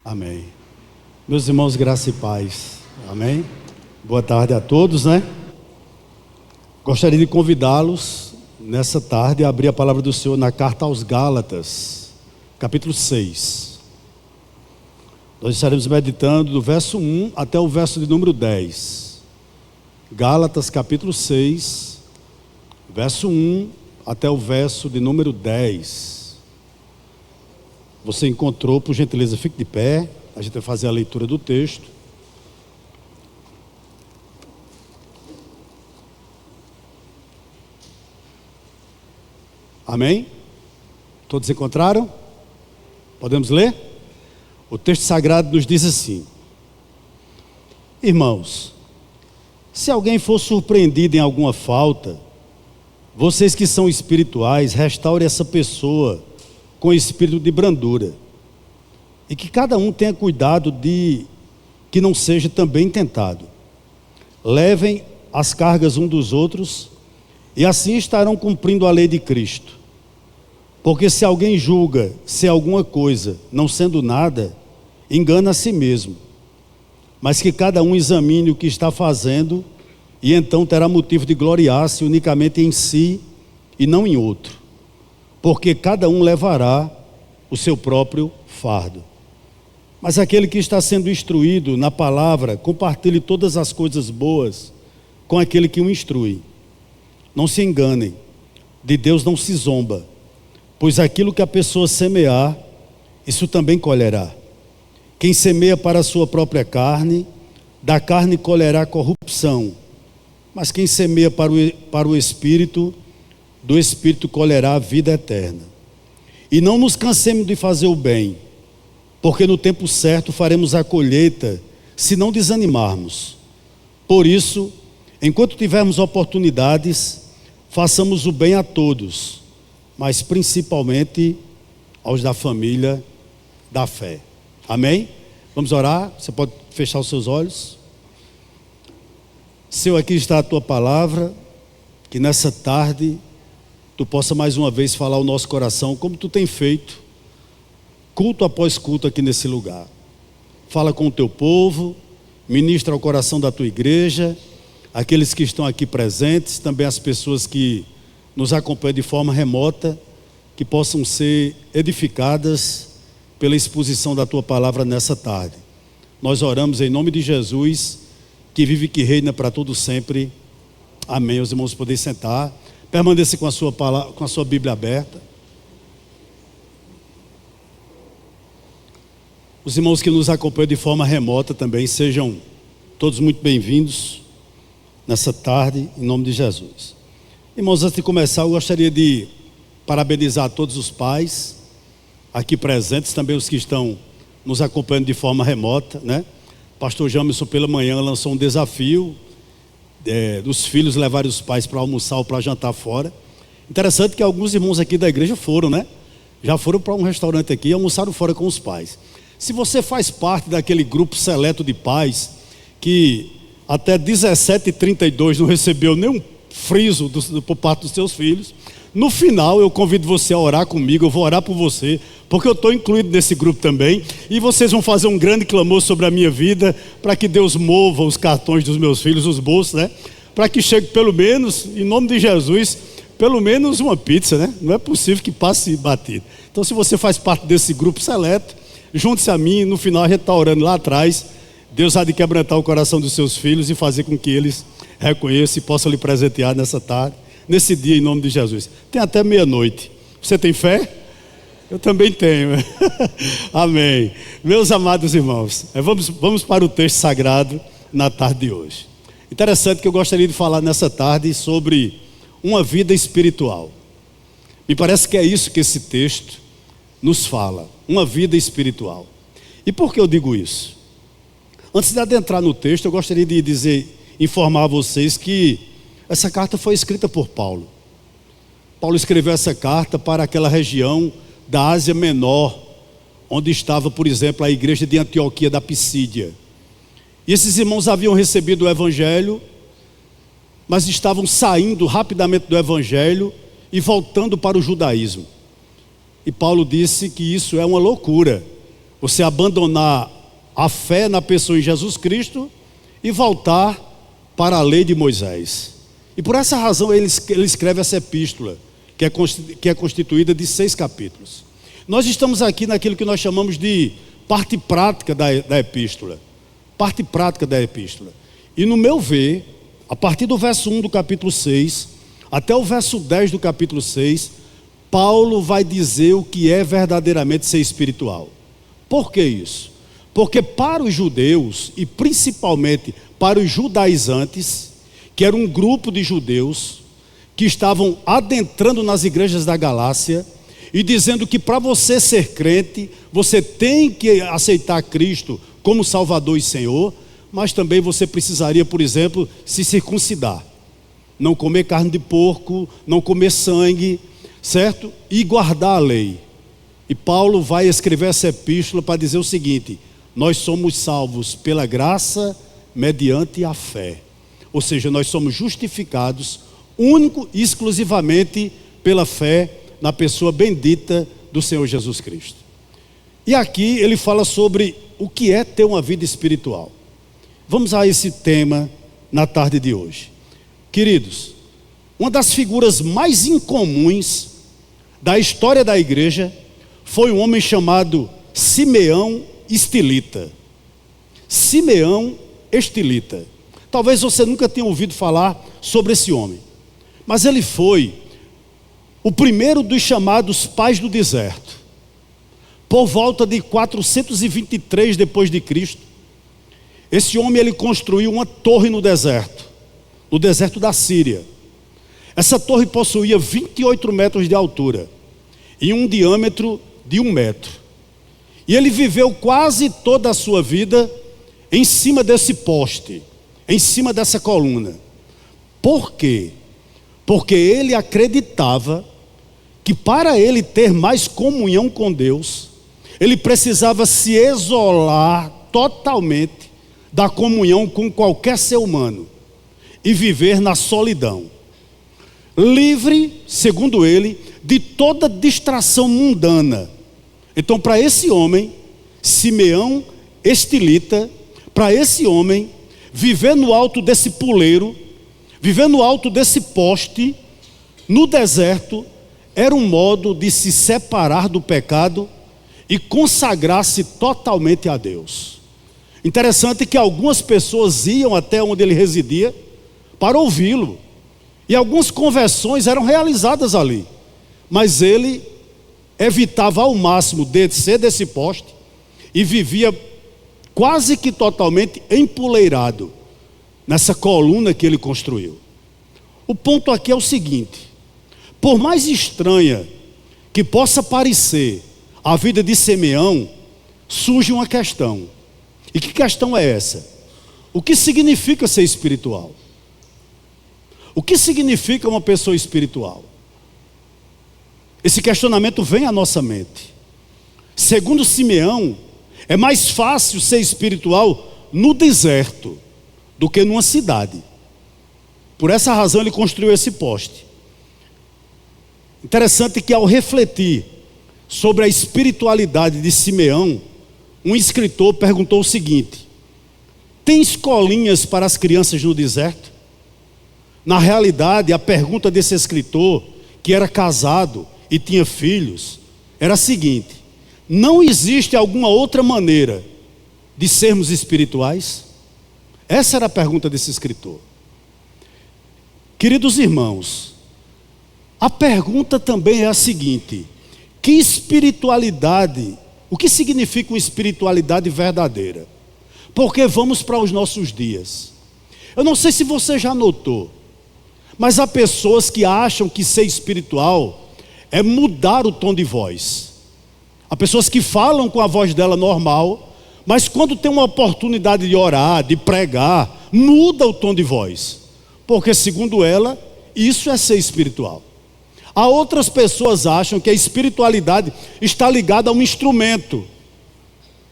Amém. Meus irmãos, graça e paz. Amém. Boa tarde a todos, né? Gostaria de convidá-los nessa tarde a abrir a palavra do Senhor na carta aos Gálatas, capítulo 6. Nós estaremos meditando do verso 1 até o verso de número 10. Gálatas, capítulo 6, verso 1 até o verso de número 10. Você encontrou, por gentileza, fique de pé. A gente vai fazer a leitura do texto. Amém? Todos encontraram? Podemos ler? O texto sagrado nos diz assim: Irmãos, se alguém for surpreendido em alguma falta, vocês que são espirituais, restaurem essa pessoa com espírito de brandura, e que cada um tenha cuidado de que não seja também tentado. Levem as cargas um dos outros, e assim estarão cumprindo a lei de Cristo. Porque se alguém julga ser alguma coisa, não sendo nada, engana a si mesmo. Mas que cada um examine o que está fazendo, e então terá motivo de gloriar-se unicamente em si e não em outro. Porque cada um levará o seu próprio fardo. Mas aquele que está sendo instruído na palavra, compartilhe todas as coisas boas com aquele que o instrui. Não se enganem, de Deus não se zomba, pois aquilo que a pessoa semear, isso também colherá. Quem semeia para a sua própria carne, da carne colherá corrupção, mas quem semeia para o Espírito, do Espírito colherá a vida eterna. E não nos cansemos de fazer o bem, porque no tempo certo faremos a colheita, se não desanimarmos. Por isso, enquanto tivermos oportunidades, façamos o bem a todos, mas principalmente aos da família da fé. Amém? Vamos orar? Você pode fechar os seus olhos? Senhor, aqui está a Tua palavra, que nessa tarde Tu possa mais uma vez falar ao nosso coração, como Tu tem feito, culto após culto aqui nesse lugar. Fala com o Teu povo, ministra ao coração da Tua igreja, aqueles que estão aqui presentes, também as pessoas que nos acompanham de forma remota, que possam ser edificadas pela exposição da Tua palavra nessa tarde. Nós oramos em nome de Jesus, que vive e que reina para todo sempre. Amém. Os irmãos podem sentar. Permaneça com a sua Bíblia aberta. Os irmãos que nos acompanham de forma remota também, sejam todos muito bem-vindos nessa tarde, em nome de Jesus. Irmãos, antes de começar, eu gostaria de parabenizar todos os pais aqui presentes, também os que estão nos acompanhando de forma remota, né? Pastor Jamison pela manhã lançou um desafio dos filhos levarem os pais para almoçar ou para jantar fora. Interessante que alguns irmãos aqui da igreja foram, né? Já foram para um restaurante aqui e almoçaram fora com os pais. Se você faz parte daquele grupo seleto de pais que até 17h32 não recebeu nenhum friso por parte dos seus filhos, no final eu convido você a orar comigo. Eu vou orar por você, porque eu estou incluído nesse grupo também, e vocês vão fazer um grande clamor sobre a minha vida, para que Deus mova os cartões dos meus filhos, os bolsos, né? Para que chegue pelo menos, em nome de Jesus, pelo menos uma pizza, né? Não é possível que passe batido. Então, se você faz parte desse grupo seleto, junte-se a mim. No final a gente está orando lá atrás. Deus há de quebrantar o coração dos seus filhos e fazer com que eles reconheçam e possam lhe presentear nessa tarde, nesse dia, em nome de Jesus. Tem até meia-noite. Você tem fé? Eu também tenho. Amém. Meus amados irmãos, vamos para o texto sagrado na tarde de hoje. Interessante que eu gostaria de falar nessa tarde sobre uma vida espiritual. Me parece que é isso que esse texto nos fala, uma vida espiritual. E por que eu digo isso? Antes de adentrar no texto, eu gostaria de informar a vocês que essa carta foi escrita por Paulo. Paulo escreveu essa carta para aquela região da Ásia Menor, onde estava, por exemplo, a igreja de Antioquia da Pisídia. E esses irmãos haviam recebido o Evangelho, mas estavam saindo rapidamente do Evangelho e voltando para o judaísmo. E Paulo disse que isso é uma loucura, Você abandonar a fé na pessoa em Jesus Cristo e voltar para a lei de Moisés. E por essa razão ele escreve essa epístola, que é constituída de 6 capítulos. Nós estamos aqui naquilo que nós chamamos de parte prática da epístola. Parte prática da epístola. E no meu ver, a partir do verso 1 do capítulo 6, até o verso 10 do capítulo 6, Paulo vai dizer o que é verdadeiramente ser espiritual. Por que isso? Porque para os judeus, e principalmente para os judaizantes, que era um grupo de judeus que estavam adentrando nas igrejas da Galácia e dizendo que para você ser crente, você tem que aceitar Cristo como Salvador e Senhor, mas também você precisaria, por exemplo, se circuncidar. Não comer carne de porco, não comer sangue, certo? E guardar a lei. E Paulo vai escrever essa epístola para dizer o seguinte: nós somos salvos pela graça mediante a fé. Ou seja, nós somos justificados único e exclusivamente pela fé na pessoa bendita do Senhor Jesus Cristo. E aqui ele fala sobre o que é ter uma vida espiritual. Vamos a esse tema na tarde de hoje. Queridos, uma das figuras mais incomuns da história da igreja foi um homem chamado Simeão Estilita. Simeão Estilita. Talvez você nunca tenha ouvido falar sobre esse homem, mas ele foi o primeiro dos chamados pais do deserto. Por volta de 423 depois de Cristo, esse homem ele construiu uma torre no deserto da Síria. Essa torre possuía 28 metros de altura e um diâmetro de 1 metro. E ele viveu quase toda a sua vida em cima desse poste, em cima dessa coluna. Por quê? Porque ele acreditava que para ele ter mais comunhão com Deus, ele precisava se isolar totalmente da comunhão com qualquer ser humano e viver na solidão, livre, segundo ele, de toda distração mundana. Então, para esse homem, Simeão Estilita, para esse homem, viver no alto desse puleiro, viver no alto desse poste, no deserto, era um modo de se separar do pecado e consagrar-se totalmente a Deus. Interessante que algumas pessoas iam até onde ele residia para ouvi-lo, e algumas conversões eram realizadas ali, mas ele evitava ao máximo descer desse poste e vivia quase que totalmente empoleirado nessa coluna que ele construiu. O ponto aqui é o seguinte: por mais estranha que possa parecer a vida de Simeão, surge uma questão. E que questão é essa? O que significa ser espiritual? O que significa uma pessoa espiritual? Esse questionamento vem à nossa mente. Segundo Simeão, é mais fácil ser espiritual no deserto do que numa cidade. Por essa razão ele construiu esse poste. Interessante que ao refletir sobre a espiritualidade de Simeão, um escritor perguntou o seguinte: tem escolinhas para as crianças no deserto? Na realidade, a pergunta desse escritor, que era casado e tinha filhos, era a seguinte: não existe alguma outra maneira de sermos espirituais? Essa era a pergunta desse escritor. Queridos irmãos, a pergunta também é a seguinte: que espiritualidade, o que significa uma espiritualidade verdadeira? Porque vamos para os nossos dias. Eu não sei se você já notou, mas há pessoas que acham que ser espiritual é mudar o tom de voz. Há pessoas que falam com a voz dela normal, mas quando tem uma oportunidade de orar, de pregar, muda o tom de voz, porque segundo ela, isso é ser espiritual. Há outras pessoas acham que a espiritualidade está ligada a um instrumento.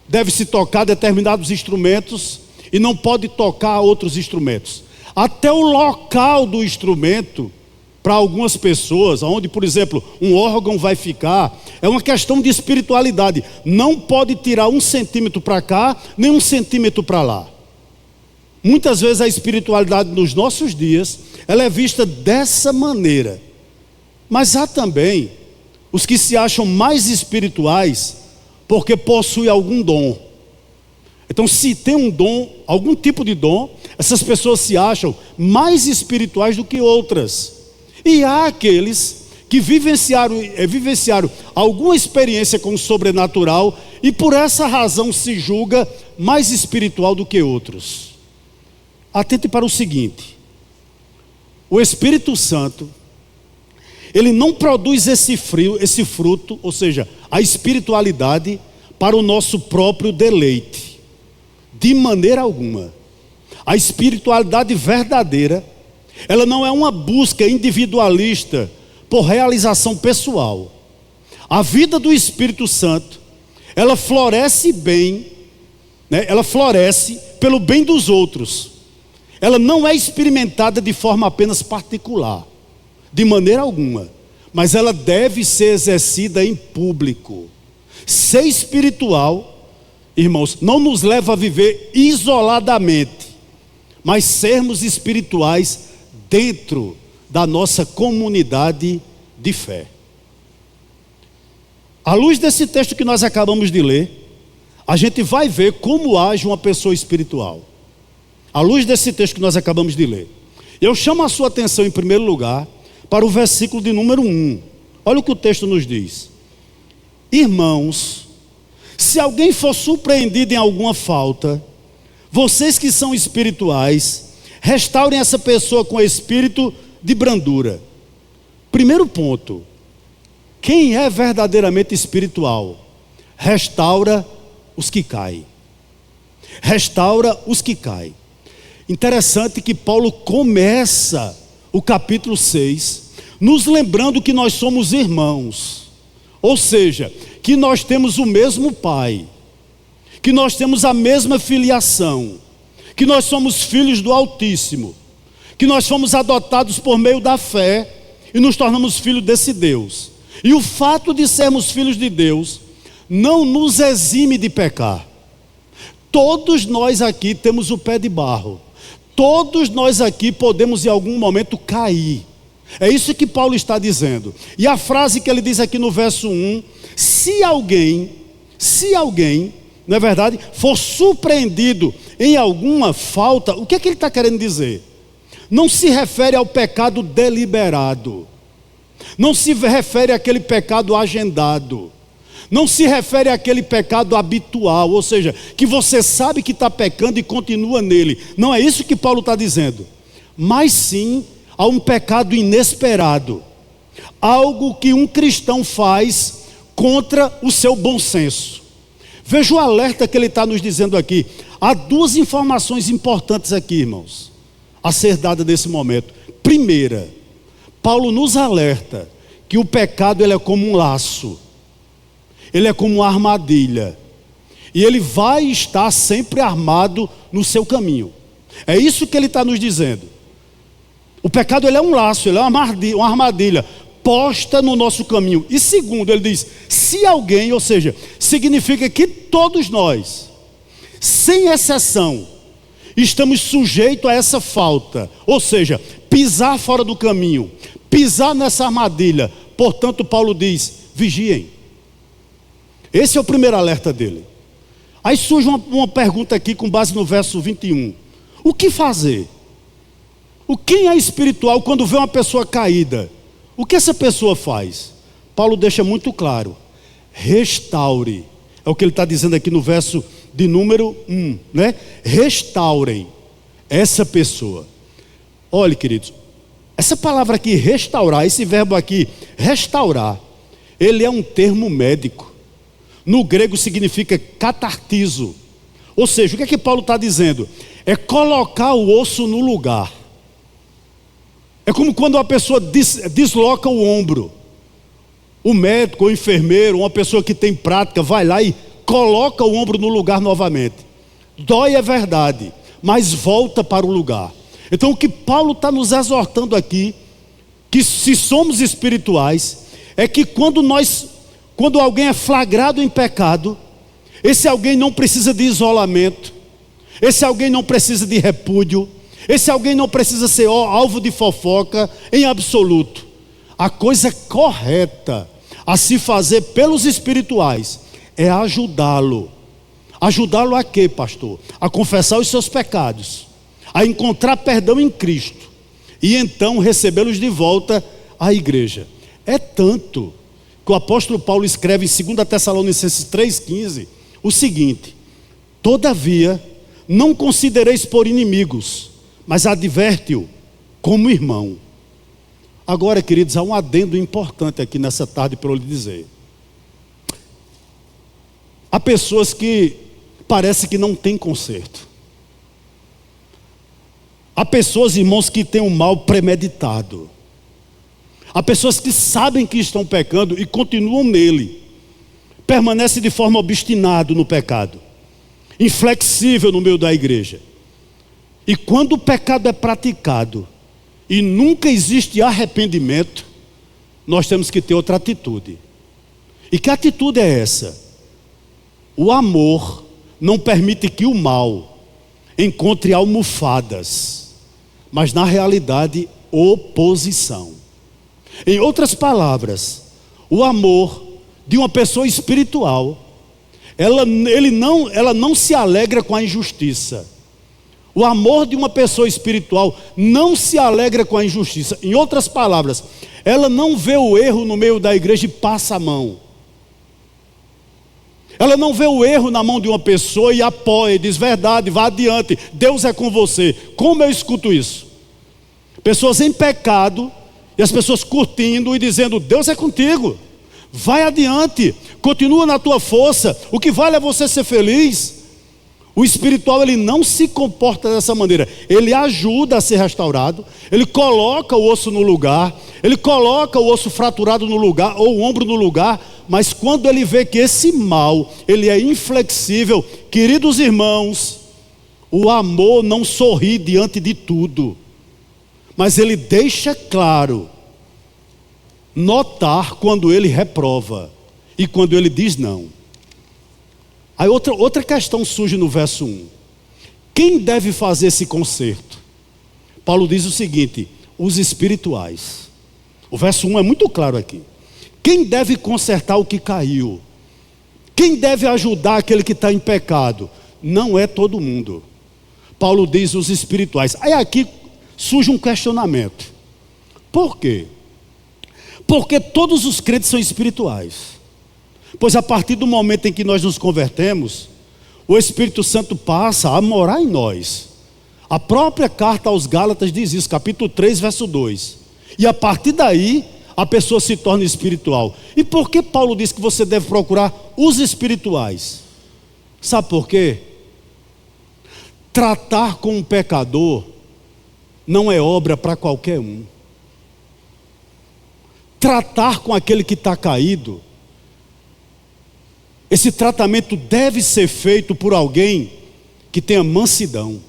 Deve-se tocar determinados instrumentos e não pode tocar outros instrumentos. Até o local do instrumento para algumas pessoas, onde, por exemplo, um órgão vai ficar, é uma questão de espiritualidade. Não pode tirar 1 centímetro para cá, nem 1 centímetro para lá. Muitas vezes a espiritualidade nos nossos dias, ela é vista dessa maneira. Mas há também os que se acham mais espirituais porque possuem algum dom. Então, se tem um dom, algum tipo de dom, essas pessoas se acham mais espirituais do que outras. E há aqueles que vivenciaram alguma experiência com o sobrenatural e por essa razão se julga mais espiritual do que outros. Atente para o seguinte: o Espírito Santo, ele não produz esse fruto, ou seja, a espiritualidade, para o nosso próprio deleite, de maneira alguma. A espiritualidade verdadeira, ela não é uma busca individualista por realização pessoal. A vida do Espírito Santo, ela floresce bem, né? Ela floresce pelo bem dos outros. Ela não é experimentada de forma apenas particular, de maneira alguma, mas ela deve ser exercida em público. Ser espiritual, irmãos, não nos leva a viver isoladamente, mas sermos espirituais dentro da nossa comunidade de fé. À luz desse texto que nós acabamos de ler, a gente vai ver como age uma pessoa espiritual. À luz desse texto que nós acabamos de ler, eu chamo a sua atenção em primeiro lugar para o versículo de número 1. Olha o que o texto nos diz: irmãos, se alguém for surpreendido em alguma falta, vocês que são espirituais, restaurem essa pessoa com espírito de brandura. Primeiro ponto: quem é verdadeiramente espiritual? Restaura os que caem. Restaura os que caem. Interessante que Paulo começa o capítulo 6 nos lembrando que nós somos irmãos, ou seja, que nós temos o mesmo Pai, que nós temos a mesma filiação, que nós somos filhos do Altíssimo, que nós fomos adotados por meio da fé e nos tornamos filhos desse Deus. E o fato de sermos filhos de Deus não nos exime de pecar. Todos nós aqui temos o pé de barro. Todos nós aqui podemos em algum momento cair. É isso que Paulo está dizendo. E a frase que ele diz aqui no verso 1: se alguém, não é verdade, for surpreendido em alguma falta, o que é que ele está querendo dizer? Não se refere ao pecado deliberado, não se refere àquele pecado agendado, não se refere àquele pecado habitual, ou seja, que você sabe que está pecando e continua nele. Não é isso que Paulo está dizendo, mas sim a um pecado inesperado, algo que um cristão faz contra o seu bom senso. Veja o alerta que ele está nos dizendo aqui. Há duas informações importantes aqui, irmãos, a ser dada nesse momento. Primeira, Paulo nos alerta que o pecado, ele é como um laço, ele é como uma armadilha, e ele vai estar sempre armado no seu caminho. É isso que ele está nos dizendo. O pecado, ele é um laço, ele é uma armadilha posta no nosso caminho. E segundo, ele diz: se alguém, ou seja, significa que todos nós, sem exceção, estamos sujeitos a essa falta, ou seja, pisar fora do caminho, pisar nessa armadilha. Portanto, Paulo diz: vigiem. Esse é o primeiro alerta dele. Aí surge uma pergunta aqui com base no verso 21. O que fazer? Quem é espiritual quando vê uma pessoa caída? O que essa pessoa faz? Paulo deixa muito claro: restaure. É o que ele está dizendo aqui no verso de número 1, né? Restaurem essa pessoa. Olhe, queridos, essa palavra aqui, restaurar, esse verbo aqui, restaurar, ele é um termo médico. No grego significa catartizo. Ou seja, o que é que Paulo está dizendo? É colocar o osso no lugar. É como quando uma pessoa desloca o ombro. O médico, o enfermeiro, uma pessoa que tem prática, vai lá e coloca o ombro no lugar novamente. Dói, é verdade, mas volta para o lugar. Então o que Paulo está nos exortando aqui: que se somos espirituais, é que quando alguém é flagrado em pecado, esse alguém não precisa de isolamento, esse alguém não precisa de repúdio, esse alguém não precisa ser alvo de fofoca em absoluto. A coisa correta a se fazer pelos espirituais é ajudá-lo. Ajudá-lo a quê, pastor? A confessar os seus pecados, a encontrar perdão em Cristo e então recebê-los de volta à igreja. É tanto que o apóstolo Paulo escreve em 2 Tessalonicenses 3,15 o seguinte: todavia não considereis por inimigos, mas adverte-o como irmão. Agora, queridos, há um adendo importante aqui nessa tarde para eu lhe dizer. Há pessoas que parece que não têm conserto. Há pessoas, irmãos, que têm um mal premeditado. Há pessoas que sabem que estão pecando e continuam nele. Permanecem de forma obstinada no pecado, inflexível no meio da igreja. E quando o pecado é praticado e nunca existe arrependimento, nós temos que ter outra atitude. E que atitude é essa? O amor não permite que o mal encontre almofadas, mas na realidade oposição. Em outras palavras, o amor de uma pessoa espiritual, ela não se alegra com a injustiça. O amor de uma pessoa espiritual não se alegra com a injustiça. Em outras palavras, ela não vê o erro no meio da igreja e passa a mão. Ela não vê o erro na mão de uma pessoa e apoia, diz verdade, vá adiante, Deus é com você. Como eu escuto isso? Pessoas em pecado e as pessoas curtindo e dizendo: Deus é contigo, vai adiante, continua na tua força, o que vale é você ser feliz. O espiritual, ele não se comporta dessa maneira. Ele ajuda a ser restaurado, ele coloca o osso no lugar, ele coloca o osso fraturado no lugar, ou o ombro no lugar, mas quando ele vê que esse mal, ele é inflexível, queridos irmãos, o amor não sorri diante de tudo, mas ele deixa claro, notar quando ele reprova e quando ele diz não. Aí outra questão surge no verso 1. Quem deve fazer esse conserto? Paulo diz o seguinte: os espirituais. O verso 1 é muito claro aqui. Quem deve consertar o que caiu? Quem deve ajudar aquele que está em pecado? Não é todo mundo. Paulo diz os espirituais. Aí aqui surge um questionamento. Por quê? Porque todos os crentes são espirituais. Pois a partir do momento em que nós nos convertemos, o Espírito Santo passa a morar em nós. A própria carta aos Gálatas diz isso, capítulo 3, verso 2. E a partir daí, a pessoa se torna espiritual. E por que Paulo diz que você deve procurar os espirituais? Sabe por quê? Tratar com um pecador não é obra para qualquer um. Tratar com aquele que está caído, esse tratamento deve ser feito por alguém que tenha mansidão,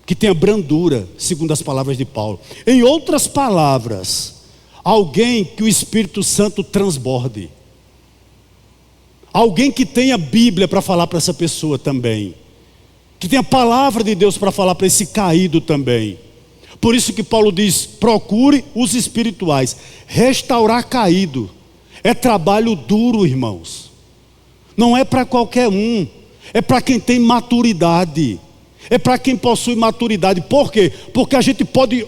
que tenha brandura, segundo as palavras de Paulo. Em outras palavras, alguém que o Espírito Santo transborde. Alguém que tenha Bíblia para falar para essa pessoa também. Que tenha a palavra de Deus para falar para esse caído também. Por isso que Paulo diz: procure os espirituais. Restaurar caído é trabalho duro, irmãos. Não é para qualquer um. É para quem tem maturidade. É para quem possui maturidade. Por quê? Porque a gente pode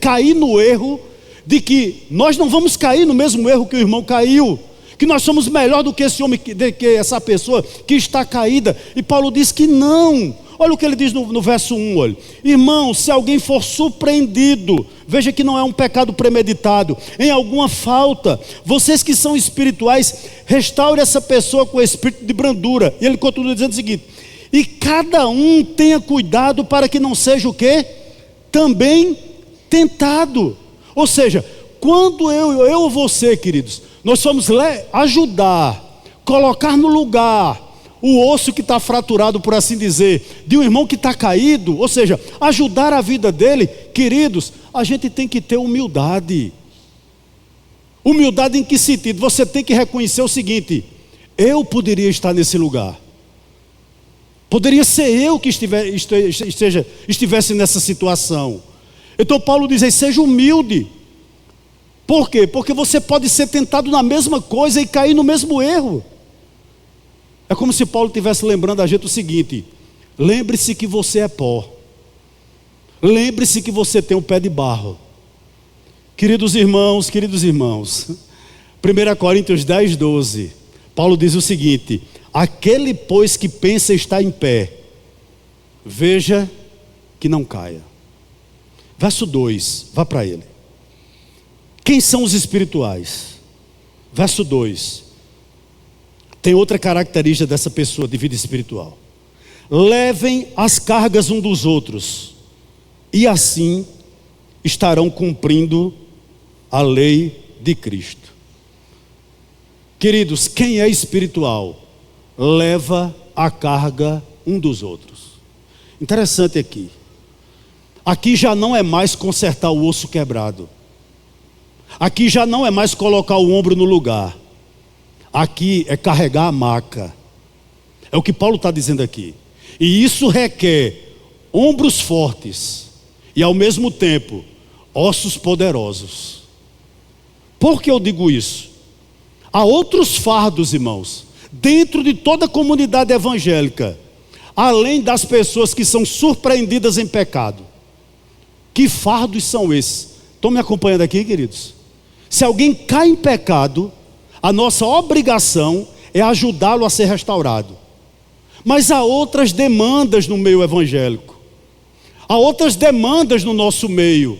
cair no erro de que nós não vamos cair no mesmo erro que o irmão caiu, que nós somos melhor do que esse homem, do que essa pessoa que está caída. E Paulo diz que não. Olha o que ele diz no verso 1, olha. Irmão, se alguém for surpreendido, veja que não é um pecado premeditado, em alguma falta, vocês que são espirituais, restaure essa pessoa com o espírito de brandura. E ele continua dizendo o seguinte: e cada um tenha cuidado para que não seja o quê? Também tentado. Ou seja, quando eu ou você, queridos, nós vamos ajudar, colocar no lugar o osso que está fraturado, por assim dizer, de um irmão que está caído, ou seja, ajudar a vida dele, queridos, a gente tem que ter humildade. Humildade em que sentido? Você tem que reconhecer o seguinte: eu poderia estar nesse lugar, poderia ser eu que estivesse nessa situação. Então Paulo diz aí, seja humilde. Por quê? Porque você pode ser tentado na mesma coisa e cair no mesmo erro. É como se Paulo estivesse lembrando a gente o seguinte: lembre-se que você é pó, lembre-se que você tem um pé de barro. Queridos irmãos, 1 Coríntios 10, 12, Paulo diz o seguinte: aquele pois que pensa estar em pé, veja que não caia. Verso 2, vá para ele. Quem são os espirituais? Verso 2, tem outra característica dessa pessoa de vida espiritual: levem as cargas um dos outros, e assim estarão cumprindo a lei de Cristo. Queridos, quem é espiritual leva a carga um dos outros. Interessante aqui já não é mais consertar o osso quebrado, aqui já não é mais colocar o ombro no lugar, aqui é carregar a maca. É o que Paulo está dizendo aqui. E isso requer ombros fortes e ao mesmo tempo ossos poderosos. Por que eu digo isso? Há outros fardos, irmãos, dentro de toda a comunidade evangélica, além das pessoas que são surpreendidas em pecado. Que fardos são esses? Estão me acompanhando aqui, queridos? Se alguém cai em pecado, a nossa obrigação é ajudá-lo a ser restaurado. Mas há outras demandas no meio evangélico, há outras demandas no nosso meio,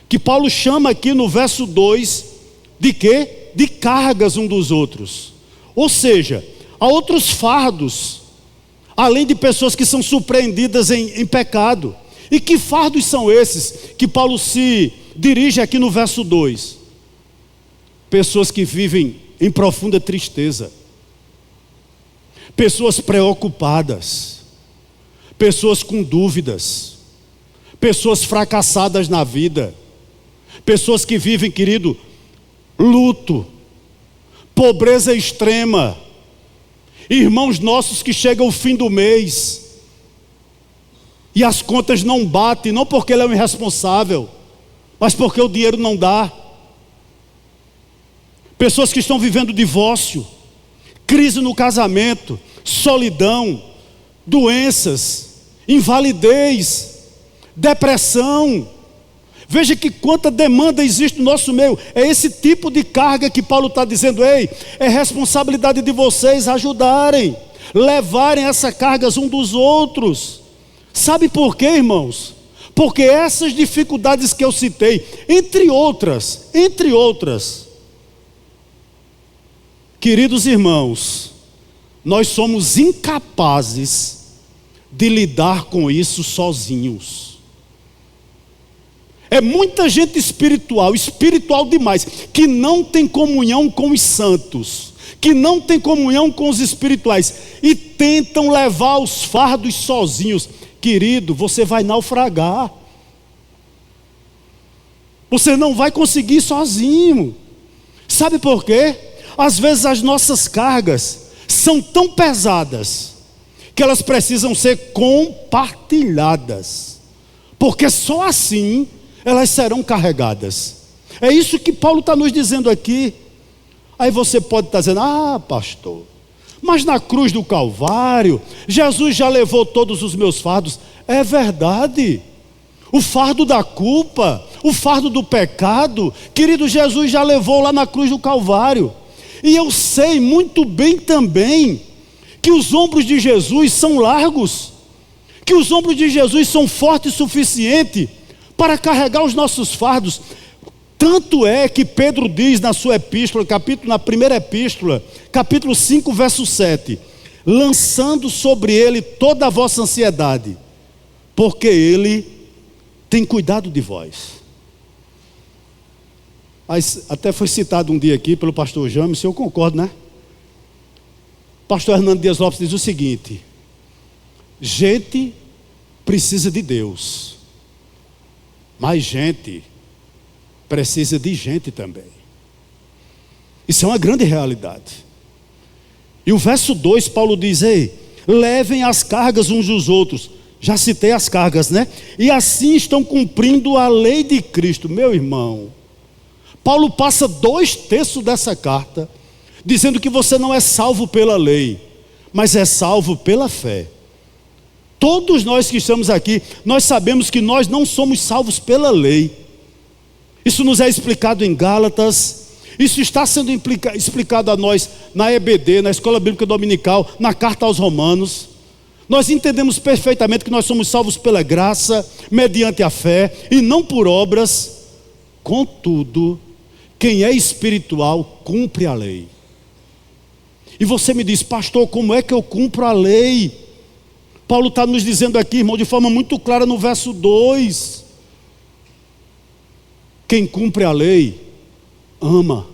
que Paulo chama aqui no verso 2, de quê? De cargas um dos outros. Ou seja, há outros fardos, além de pessoas que são surpreendidas em pecado. E que fardos são esses que Paulo se dirige aqui no verso 2? Pessoas que vivem em profunda tristeza, pessoas preocupadas, pessoas com dúvidas, pessoas fracassadas na vida, pessoas que vivem, querido, luto, pobreza extrema, irmãos nossos que chegam ao fim do mês e as contas não batem, não porque ele é um irresponsável, mas porque o dinheiro não dá. Pessoas que estão vivendo divórcio, crise no casamento, solidão, doenças, invalidez, depressão. Veja que quanta demanda existe no nosso meio. É esse tipo de carga que Paulo está dizendo: ei, é responsabilidade de vocês ajudarem, levarem essa cargas um dos outros. Sabe por quê, irmãos? Porque essas dificuldades que eu citei, entre outras, queridos irmãos, nós somos incapazes de lidar com isso sozinhos. É muita gente espiritual demais, que não tem comunhão com os santos, que não tem comunhão com os espirituais, e tentam levar os fardos sozinhos. Querido, você vai naufragar. Você não vai conseguir sozinho. Sabe por quê? Às vezes as nossas cargas são tão pesadas que elas precisam ser compartilhadas, porque só assim elas serão carregadas. É isso que Paulo está nos dizendo aqui. Aí você pode estar dizendo: ah, pastor, mas na cruz do Calvário Jesus já levou todos os meus fardos. É verdade. O fardo da culpa, o fardo do pecado, querido, Jesus já levou lá na cruz do Calvário. E eu sei muito bem também que os ombros de Jesus são largos, que os ombros de Jesus são fortes o suficiente para carregar os nossos fardos. Tanto é que Pedro diz na sua epístola, na primeira epístola, capítulo 5, verso 7: lançando sobre ele toda a vossa ansiedade, porque ele tem cuidado de vós. Mas até foi citado um dia aqui pelo pastor James, eu concordo, né? Pastor Hernando Dias Lopes diz o seguinte: gente precisa de Deus, mas gente precisa de gente também. Isso é uma grande realidade. E o verso 2, Paulo diz: ei, levem as cargas uns dos outros. Já citei as cargas, né? E assim estão cumprindo a lei de Cristo. Meu irmão, Paulo passa 2/3 dessa carta dizendo que você não é salvo pela lei, mas é salvo pela fé. Todos nós que estamos aqui, nós sabemos que nós não somos salvos pela lei. Isso nos é explicado em Gálatas, isso está sendo explicado a nós na EBD, na Escola Bíblica Dominical, na Carta aos Romanos. Nós entendemos perfeitamente que nós somos salvos pela graça, mediante a fé, e não por obras. Contudo, quem é espiritual cumpre a lei. E você me diz: pastor, como é que eu cumpro a lei? Paulo está nos dizendo aqui, irmão, de forma muito clara no verso 2. Quem cumpre a lei, ama.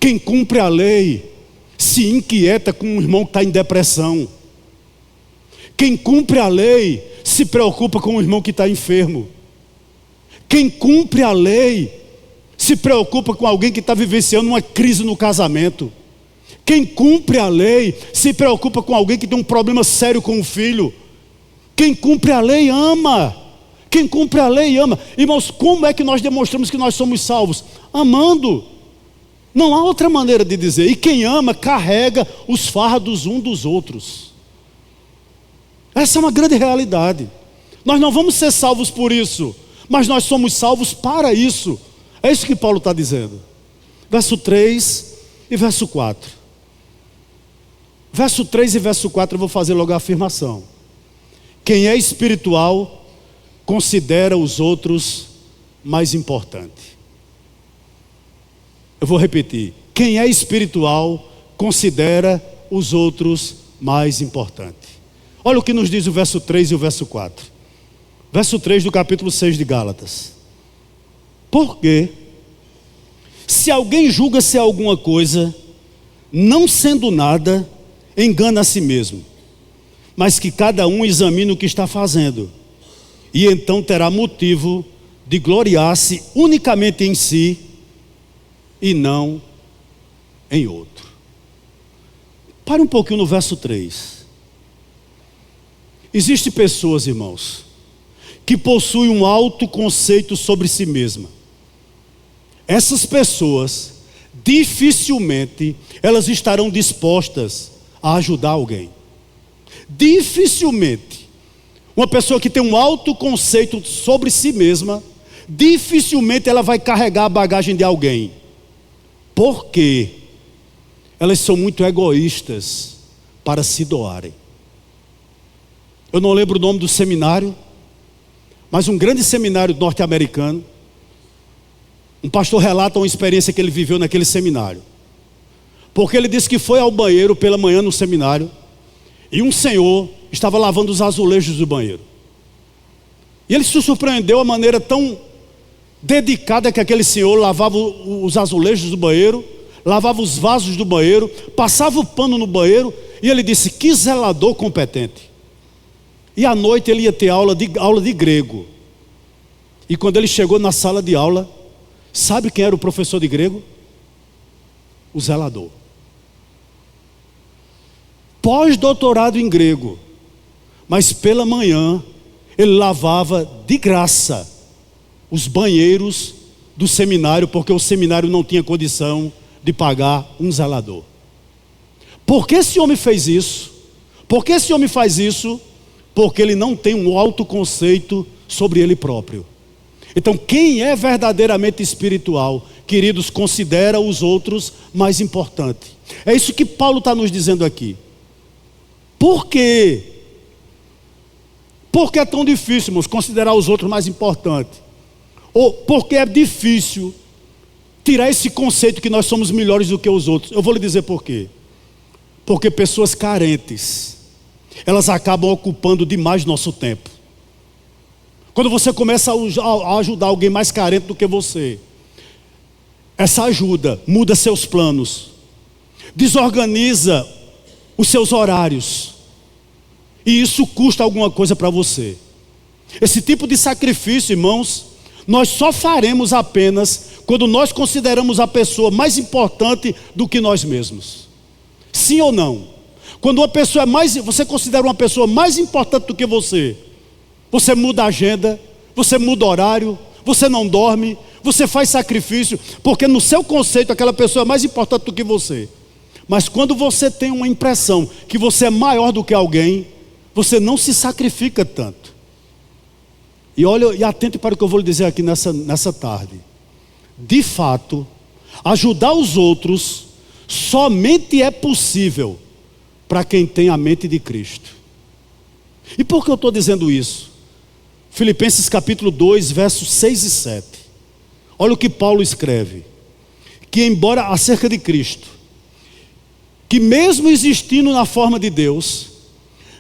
Quem cumpre a lei, se inquieta com um irmão que está em depressão. Quem cumpre a lei, se preocupa com um irmão que está enfermo. Quem cumpre a lei, se preocupa com alguém que está vivenciando uma crise no casamento. Quem cumpre a lei, se preocupa com alguém que tem um problema sério com o filho. Quem cumpre a lei, ama. Quem cumpre a lei, ama. Irmãos, como é que nós demonstramos que nós somos salvos? Amando. Não há outra maneira de dizer. E quem ama, carrega os fardos um dos outros. Essa é uma grande realidade. Nós não vamos ser salvos por isso, mas nós somos salvos para isso. É isso que Paulo está dizendo. Verso 3 e verso 4. Verso 3 e verso 4 eu vou fazer logo a afirmação. Quem é espiritual considera os outros mais importantes. Eu vou repetir. Quem é espiritual considera os outros mais importantes. Olha o que nos diz o verso 3 e o verso 4. Verso 3 do capítulo 6 de Gálatas. Porque se alguém julga ser alguma coisa, não sendo nada, engana a si mesmo. Mas que cada um examine o que está fazendo, e então terá motivo de gloriar-se unicamente em si e não em outro. Pare um pouquinho no verso 3. Existem pessoas, irmãos, que possuem um alto conceito sobre si mesma. Essas pessoas, dificilmente, elas estarão dispostas a ajudar alguém. Dificilmente. Uma pessoa que tem um alto conceito sobre si mesma, dificilmente ela vai carregar a bagagem de alguém. Por quê? Elas são muito egoístas para se doarem. Eu não lembro o nome do seminário, mas um grande seminário norte-americano. Um pastor relata uma experiência que ele viveu naquele seminário. Porque ele disse que foi ao banheiro pela manhã no seminário, e um senhor estava lavando os azulejos do banheiro. E ele se surpreendeu a maneira tão dedicada que aquele senhor lavava os azulejos do banheiro, lavava os vasos do banheiro, passava o pano no banheiro, e ele disse: que zelador competente. E à noite ele ia ter aula de grego. E quando ele chegou na sala de aula, sabe quem era o professor de grego? O zelador. Pós-doutorado em grego, mas pela manhã ele lavava de graça os banheiros do seminário, porque o seminário não tinha condição de pagar um zelador. Por que esse homem fez isso? Por que esse homem faz isso? Porque ele não tem um alto conceito sobre ele próprio. Então, quem é verdadeiramente espiritual, queridos, considera os outros mais importantes. É isso que Paulo está nos dizendo aqui. Por quê? Por que é tão difícil, irmãos, considerar os outros mais importantes? Ou porque é difícil tirar esse conceito que nós somos melhores do que os outros? Eu vou lhe dizer por quê. Porque pessoas carentes, elas acabam ocupando demais nosso tempo. Quando você começa a ajudar alguém mais carente do que você, essa ajuda muda seus planos. desorganiza os seus horários, e isso custa alguma coisa para você. Esse tipo de sacrifício, irmãos, nós só faremos apenas quando nós consideramos a pessoa mais importante do que nós mesmos. Sim ou não? Quando uma pessoa você considera uma pessoa mais importante do que você muda a agenda, você muda o horário, você não dorme, você faz sacrifício, porque no seu conceito aquela pessoa é mais importante do que você. Mas quando você tem uma impressão que você é maior do que alguém, você não se sacrifica tanto. E olha, e atente para o que eu vou lhe dizer aqui nessa tarde. De fato, ajudar os outros somente é possível para quem tem a mente de Cristo. E por que eu estou dizendo isso? Filipenses capítulo 2, versos 6 e 7. Olha o que Paulo escreve. Que embora acerca de Cristo, que mesmo existindo na forma de Deus,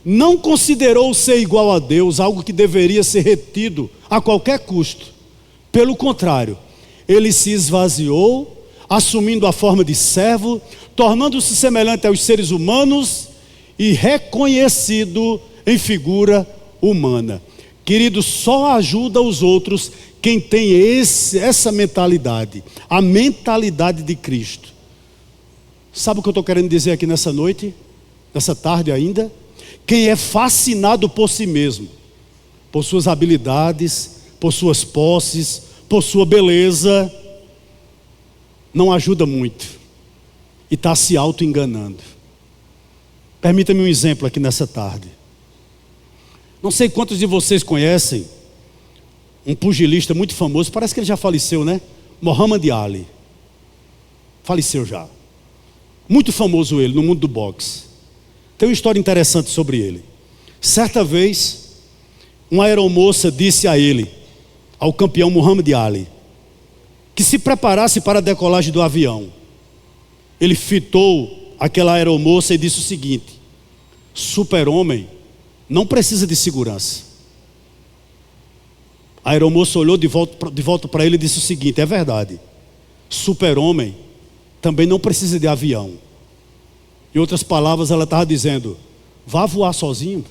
não considerou ser igual a Deus algo que deveria ser retido a qualquer custo. Pelo contrário, ele se esvaziou, assumindo a forma de servo, tornando-se semelhante aos seres humanos e reconhecido em figura humana. Querido, só ajuda os outros quem tem essa mentalidade, a mentalidade de Cristo. Sabe o que eu estou querendo dizer aqui nessa noite, nessa tarde ainda? Quem é fascinado por si mesmo, por suas habilidades, por suas posses, por sua beleza, não ajuda muito e está se auto-enganando. Permita-me um exemplo aqui nessa tarde. Não sei quantos de vocês conhecem um pugilista muito famoso, parece que ele já faleceu, né? Muhammad Ali. Faleceu já. Muito famoso ele no mundo do boxe. Tem uma história interessante sobre ele. Certa vez, uma aeromoça disse a ele, ao campeão Muhammad Ali, que se preparasse para a decolagem do avião. Ele fitou aquela aeromoça e disse o seguinte: super-homem não precisa de segurança. A aeromoça olhou de volta para ele e disse o seguinte: é verdade, super-homem também não precisa de avião. Em outras palavras, ela estava dizendo: vá voar sozinho.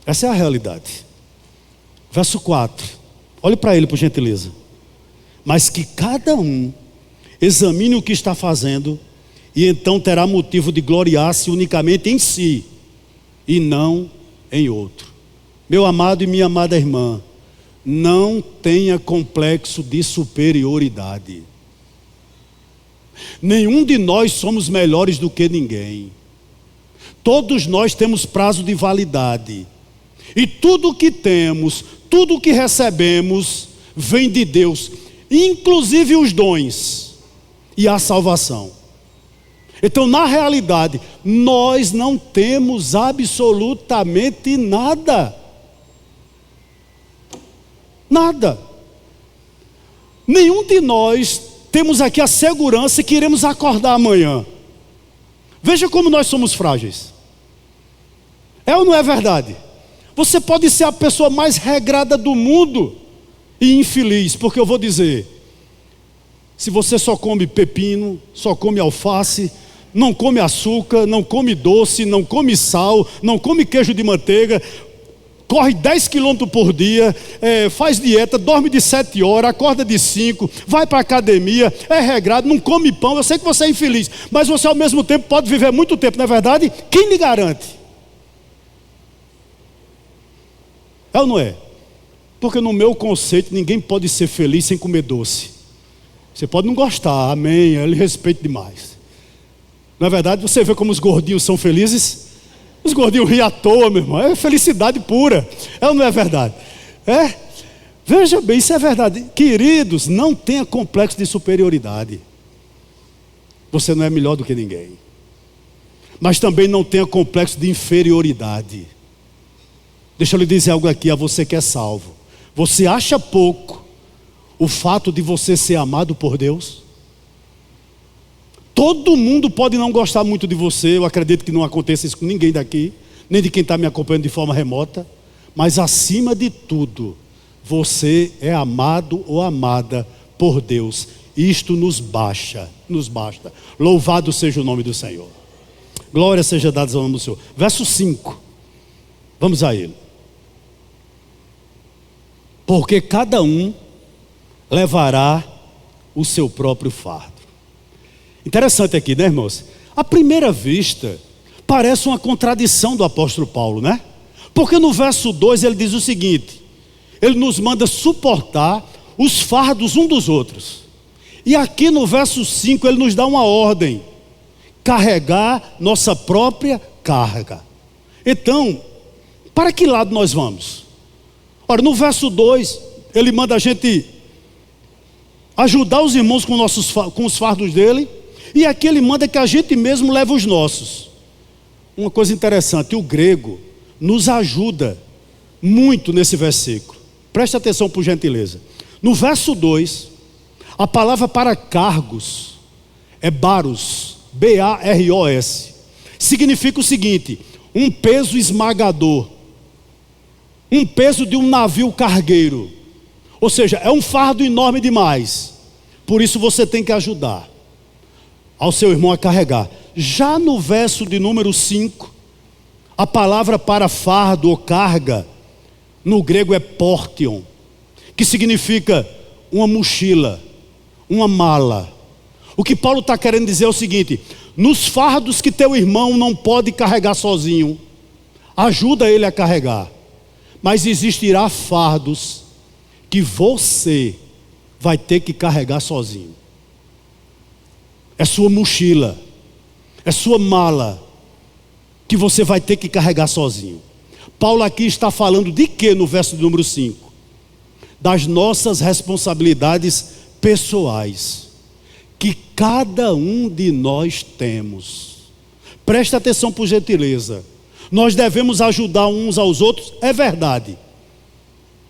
Essa é a realidade. Verso 4, olhe para ele por gentileza. Mas que cada um examine o que está fazendo, e então terá motivo de gloriar-se unicamente em si, e não em outro. Meu amado e minha amada irmã, não tenha complexo de superioridade. Nenhum de nós somos melhores do que ninguém. Todos nós temos prazo de validade. E tudo o que temos, tudo o que recebemos, vem de Deus, inclusive os dons e a salvação. Então, na realidade, nós não temos absolutamente nada. Nada. Nenhum de nós temos aqui a segurança que iremos acordar amanhã. Veja como nós somos frágeis. É ou não é verdade? Você pode ser a pessoa mais regrada do mundo e infeliz, porque eu vou dizer, se você só come pepino, só come alface, não come açúcar, não come doce, não come sal, não come queijo de manteiga, corre 10 quilômetros por dia, faz dieta, dorme de 7 horas, acorda de 5, vai para a academia, é regrado, não come pão. Eu sei que você é infeliz, mas você ao mesmo tempo pode viver muito tempo, não é verdade? Quem lhe garante? É ou não é? Porque no meu conceito ninguém pode ser feliz sem comer doce. Você pode não gostar, amém, eu lhe respeito demais. Não é verdade? Você vê como os gordinhos são felizes? Os gordinhos riem à toa, meu irmão. É felicidade pura. É ou não é verdade? É? Veja bem, isso é verdade. Queridos, não tenha complexo de superioridade. Você não é melhor do que ninguém. Mas também não tenha complexo de inferioridade. Deixa eu lhe dizer algo aqui a você que é salvo. Você acha pouco o fato de você ser amado por Deus? Todo mundo pode não gostar muito de você. Eu acredito que não aconteça isso com ninguém daqui, nem de quem está me acompanhando de forma remota. Mas acima de tudo, você é amado ou amada por Deus. Isto nos basta. Louvado seja o nome do Senhor. Glória seja dada ao nome do Senhor. Verso 5. Vamos a ele. Porque cada um levará o seu próprio fardo. Interessante aqui, né, irmãos? À primeira vista, parece uma contradição do apóstolo Paulo, né? Porque no verso 2 ele diz o seguinte: ele nos manda suportar os fardos um dos outros. E aqui no verso 5 ele nos dá uma ordem: carregar nossa própria carga. Então, para que lado nós vamos? Ora, no verso 2, ele manda a gente ajudar os irmãos com os fardos dele, e aqui ele manda que a gente mesmo leve os nossos. Uma coisa interessante, o grego nos ajuda muito nesse versículo. Preste atenção por gentileza. No verso 2, a palavra para cargos é baros, B-A-R-O-S. Significa o seguinte: um peso esmagador, um peso de um navio cargueiro. Ou seja, é um fardo enorme demais. Por isso você tem que ajudar ao seu irmão a carregar. Já no verso de número 5, a palavra para fardo ou carga no grego é portion, que significa uma mochila, uma mala. O que Paulo está querendo dizer é o seguinte: nos fardos que teu irmão não pode carregar sozinho, ajuda ele a carregar. Mas existirá fardos que você vai ter que carregar sozinho. É sua mochila, é sua mala, que você vai ter que carregar sozinho. Paulo aqui está falando de quê no verso de número 5? Das nossas responsabilidades pessoais, que cada um de nós temos. Preste atenção por gentileza. Nós devemos ajudar uns aos outros, é verdade.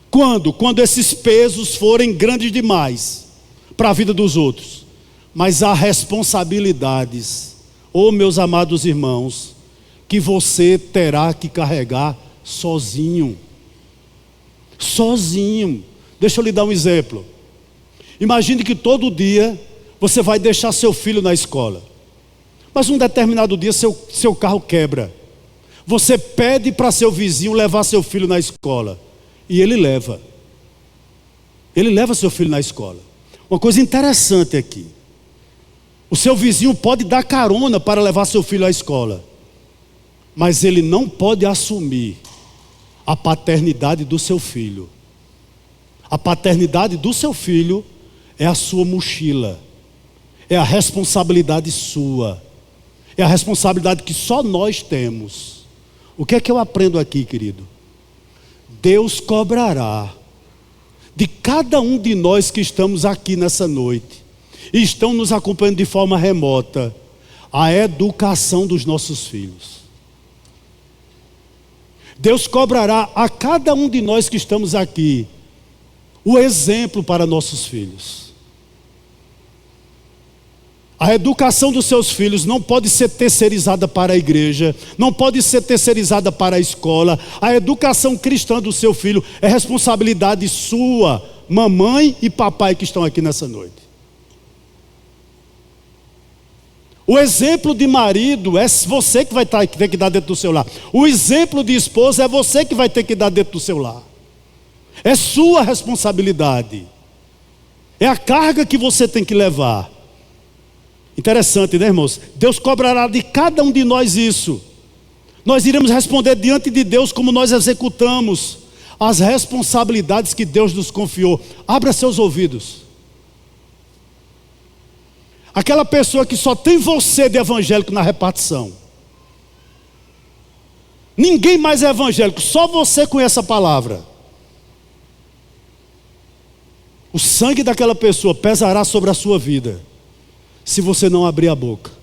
Quando esses pesos forem grandes demais para a vida dos outros. Mas há responsabilidades, meus amados irmãos, que você terá que carregar sozinho. Sozinho. Deixa eu lhe dar um exemplo. Imagine que todo dia você vai deixar seu filho na escola. Mas um determinado dia seu carro quebra. Você pede para seu vizinho levar seu filho na escola. E ele leva. Ele leva seu filho na escola. Uma coisa interessante aqui: o seu vizinho pode dar carona para levar seu filho à escola, mas ele não pode assumir a paternidade do seu filho. A paternidade do seu filho é a sua mochila, é a responsabilidade sua, é a responsabilidade que só nós temos. O que é que eu aprendo aqui, querido? Deus cobrará de cada um de nós que estamos aqui nessa noite e estão nos acompanhando de forma remota, a educação dos nossos filhos. Deus cobrará a cada um de nós que estamos aqui o exemplo para nossos filhos. A educação dos seus filhos não pode ser terceirizada para a igreja, não pode ser terceirizada para a escola. A educação cristã do seu filho é responsabilidade sua, mamãe e papai que estão aqui nessa noite. O exemplo de marido é você que vai ter que dar dentro do seu lar. O exemplo de esposa é você que vai ter que dar dentro do seu lar. É sua responsabilidade. É a carga que você tem que levar. Interessante, né, irmãos? Deus cobrará de cada um de nós isso. Nós iremos responder diante de Deus como nós executamos as responsabilidades que Deus nos confiou. Abra seus ouvidos. Aquela pessoa que só tem você de evangélico na repartição. Ninguém mais é evangélico, só você conhece a palavra. O sangue daquela pessoa pesará sobre a sua vida, se você não abrir a boca.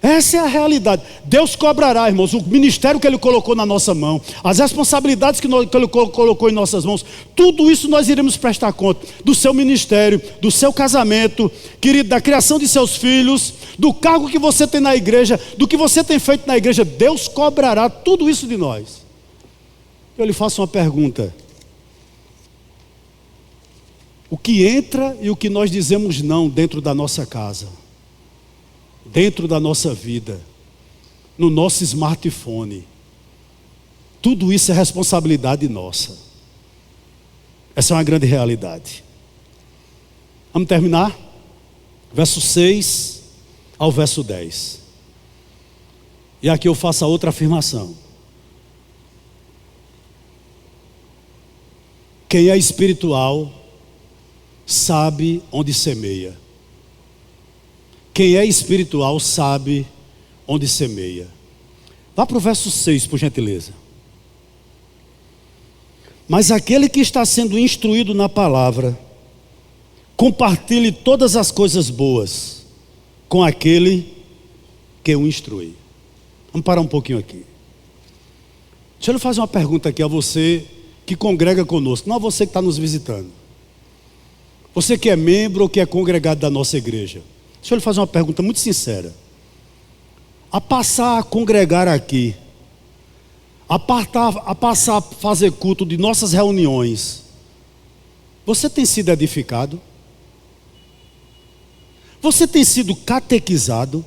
Essa é a realidade. Deus cobrará, irmãos, o ministério que Ele colocou na nossa mão, as responsabilidades que Ele colocou em nossas mãos, tudo isso nós iremos prestar conta do seu ministério, do seu casamento, querido, da criação de seus filhos, do cargo que você tem na igreja, do que você tem feito na igreja. Deus cobrará tudo isso de nós. Eu lhe faço uma pergunta: O que entra e o que nós dizemos não dentro da nossa casa, dentro da nossa vida, no nosso smartphone, tudo isso é responsabilidade nossa. Essa é uma grande realidade. Vamos terminar? Verso 6 ao verso 10. E aqui eu faço a outra afirmação. Quem é espiritual sabe onde semeia. Quem é espiritual sabe onde semeia. Vá para o verso 6, por gentileza. Mas aquele que está sendo instruído na palavra, compartilhe todas as coisas boas com aquele que o instrui. Vamos parar um pouquinho aqui. Deixa eu fazer uma pergunta aqui a você que congrega conosco, não a você que está nos visitando. Você que é membro ou que é congregado da nossa igreja. Deixa eu lhe fazer uma pergunta muito sincera. A passar a congregar aqui, a passar a fazer culto de nossas reuniões, você tem sido edificado? Você tem sido catequizado?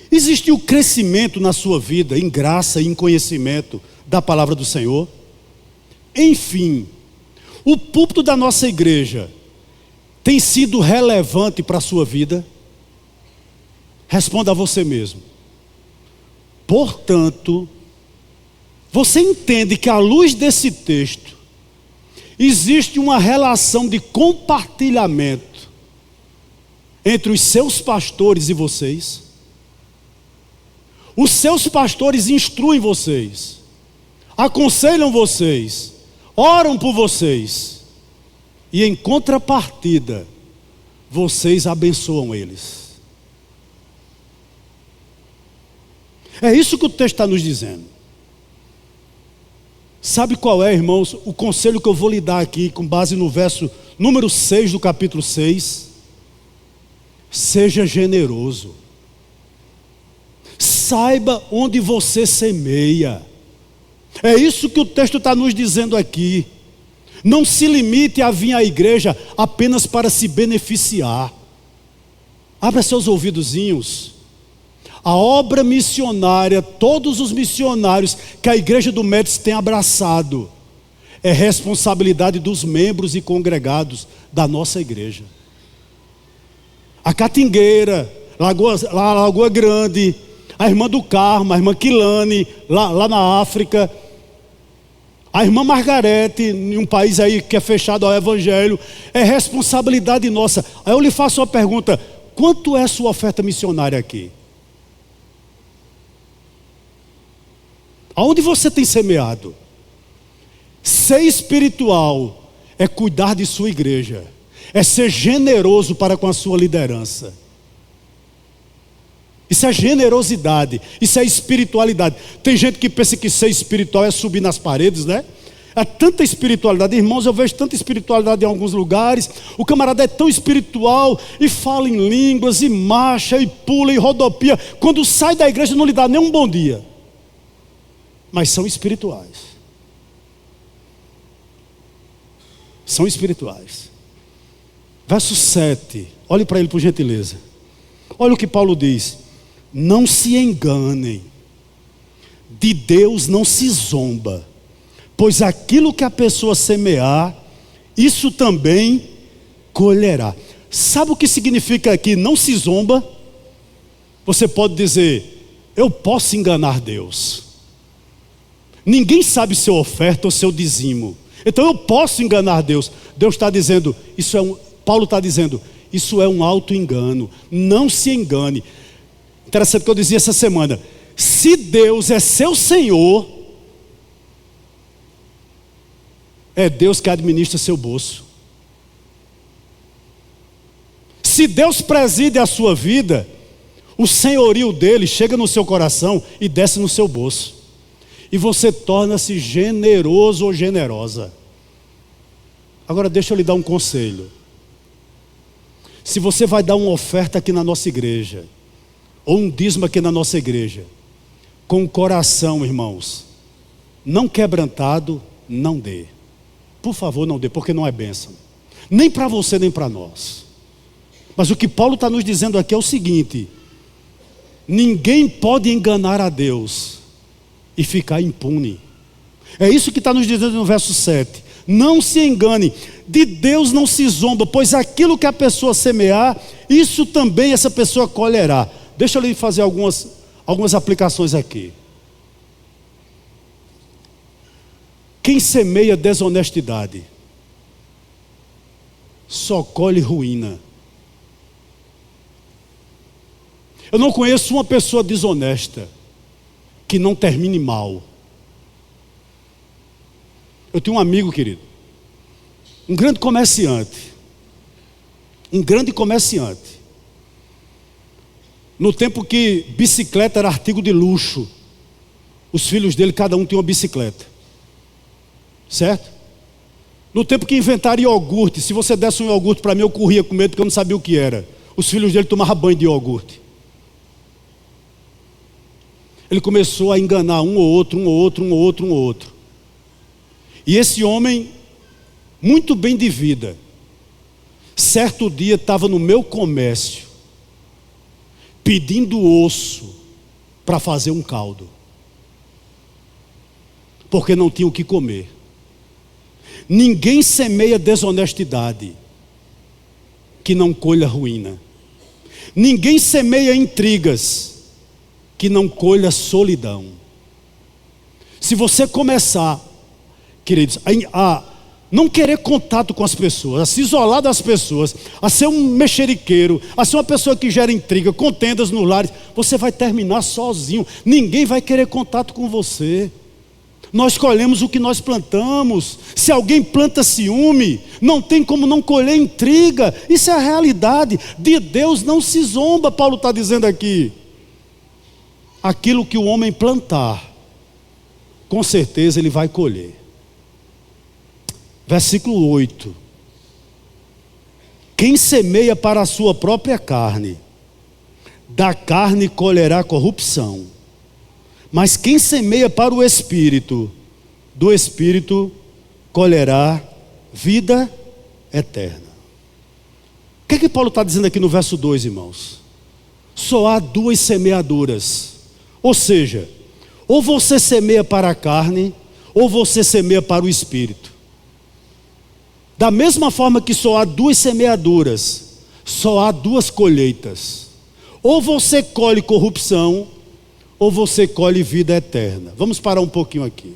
Existiu crescimento na sua vida, em graça e em conhecimento da palavra do Senhor? Enfim, o púlpito da nossa igreja tem sido relevante para a sua vida? Responda a você mesmo. Portanto, você entende que à luz desse texto, existe uma relação de compartilhamento entre os seus pastores e vocês? Os seus pastores instruem vocês, aconselham vocês, oram por vocês, e em contrapartida, vocês abençoam eles. É isso que o texto está nos dizendo. Sabe qual é, irmãos, o conselho que eu vou lhe dar aqui, com base no verso número 6 do capítulo 6? Seja generoso. Saiba onde você semeia. É isso que o texto está nos dizendo aqui. Não se limite a vir à igreja apenas para se beneficiar. Abra seus ouvidozinhos. A obra missionária, todos os missionários que a igreja do Médici tem abraçado, é responsabilidade dos membros e congregados da nossa igreja. A Catingueira, Lagoa Grande, a irmã do Carmo, a irmã Quilane, lá na África, a irmã Margarete, em um país aí que é fechado ao evangelho, é responsabilidade nossa. Aí eu lhe faço uma pergunta: quanto é a sua oferta missionária aqui? Aonde você tem semeado? Ser espiritual é cuidar de sua igreja, é ser generoso para com a sua liderança. Isso é generosidade, isso é espiritualidade. Tem gente que pensa que ser espiritual é subir nas paredes, né? É tanta espiritualidade, irmãos, eu vejo tanta espiritualidade em alguns lugares. O camarada é tão espiritual e fala em línguas, e marcha, e pula, e rodopia. Quando sai da igreja não lhe dá nem um bom dia. Mas são espirituais. São espirituais. Verso 7, olhe para ele por gentileza. Olha o que Paulo diz: não se enganem, de Deus não se zomba, pois aquilo que a pessoa semear, isso também colherá. Sabe o que significa aqui não se zomba? Você pode dizer: eu posso enganar Deus. Ninguém sabe seu oferta ou seu dizimo, então eu posso enganar Deus. Deus está dizendo, Paulo está dizendo, isso é um auto-engano. Não se engane. Interessante que eu dizia essa semana: se Deus é seu Senhor, é Deus que administra seu bolso. Se Deus preside a sua vida, o senhorio dele chega no seu coração e desce no seu bolso. E você torna-se generoso ou generosa. Agora deixa eu lhe dar um conselho. Se você vai dar uma oferta aqui na nossa igreja, ou um dízimo aqui na nossa igreja, com o coração, irmãos, não quebrantado, não dê. Por favor, não dê, porque não é bênção. Nem para você, nem para nós. Mas o que Paulo está nos dizendo aqui é o seguinte: ninguém pode enganar a Deus e ficar impune. É isso que está nos dizendo no verso 7. Não se engane, de Deus não se zomba, pois aquilo que a pessoa semear, isso também essa pessoa colherá. Deixa eu lhe fazer algumas aplicações aqui. Quem semeia desonestidade só colhe ruína. Eu não conheço uma pessoa desonesta que não termine mal. Eu tenho um amigo, querido, um grande comerciante. No tempo que bicicleta era artigo de luxo, os filhos dele, cada um tinha uma bicicleta. Certo? No tempo que inventaram iogurte, se você desse um iogurte para mim, eu corria com medo porque eu não sabia o que era. Os filhos dele tomavam banho de iogurte. Ele começou a enganar um ou outro. E esse homem, muito bem de vida, certo dia estava no meu comércio, pedindo osso para fazer um caldo, porque não tinha o que comer. Ninguém semeia desonestidade que não colha ruína. Ninguém semeia intrigas que não colha solidão. Se você começar, queridos, a não querer contato com as pessoas, a se isolar das pessoas, a ser um mexeriqueiro, a ser uma pessoa que gera intriga, contendas nos lares, você vai terminar sozinho. Ninguém vai querer contato com você. Nós colhemos o que nós plantamos. Se alguém planta ciúme, não tem como não colher intriga. Isso é a realidade. De Deus não se zomba, Paulo está dizendo aqui. Aquilo que o homem plantar, com certeza ele vai colher. Versículo 8. Quem semeia para a sua própria carne, da carne colherá corrupção. Mas quem semeia para o Espírito, do Espírito colherá vida eterna. O que é que Paulo está dizendo aqui no verso 2, irmãos? Só há duas semeaduras. Ou seja, ou você semeia para a carne, ou você semeia para o Espírito. Da mesma forma que só há duas semeaduras, só há duas colheitas. Ou você colhe corrupção, ou você colhe vida eterna. Vamos parar um pouquinho aqui.